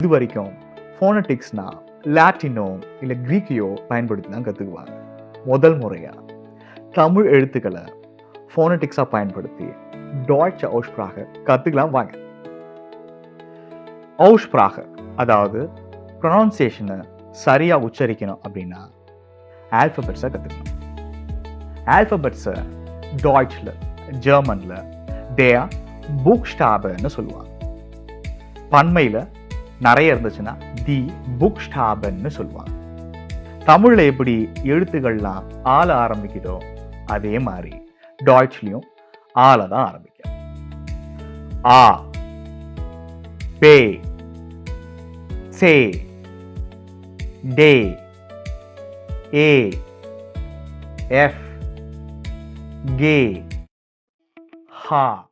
இது வரைக்கும் ஃபோனட்டிக்ஸ்னா லாட்டினோ இல்லை கிரீக்கையோ பயன்படுத்தி தான் கற்றுக்குவாங்க. முதல் முறையாக தமிழ் எழுத்துக்களை ஃபோனட்டிக்ஸாக பயன்படுத்தி டாய்ச் அவுஸ்பிராக கற்றுக்கலாம் வாங்க. அவுஸ்பிராக அதாவது ப்ரொனவுன்சியேஷனை சரியாக உச்சரிக்கணும் அப்படின்னா ஆல்ஃபபெட்ஸை கற்றுக்கணும். ஆல்ஃபபெட்ஸை டாய்ச்சில் ஜெர்மனில் டேயா புக்ஸ்டாபன்னு சொல்லுவாங்க. பன்மையில் நிறைய இருந்துச்சுன்னா தி புக்ஸ்டாபன்னு சொல்லுவாங்க. தமிழில் எப்படி எழுத்துக்கள்லாம் ஆள ஆரம்பிக்குதோ அதே மாதிரி டாய்ச்லையும் ஆள தான் ஆரம்பிக்கும். ஆ, பே, சே, டே, ஏ, எஃப், கே, ஹா.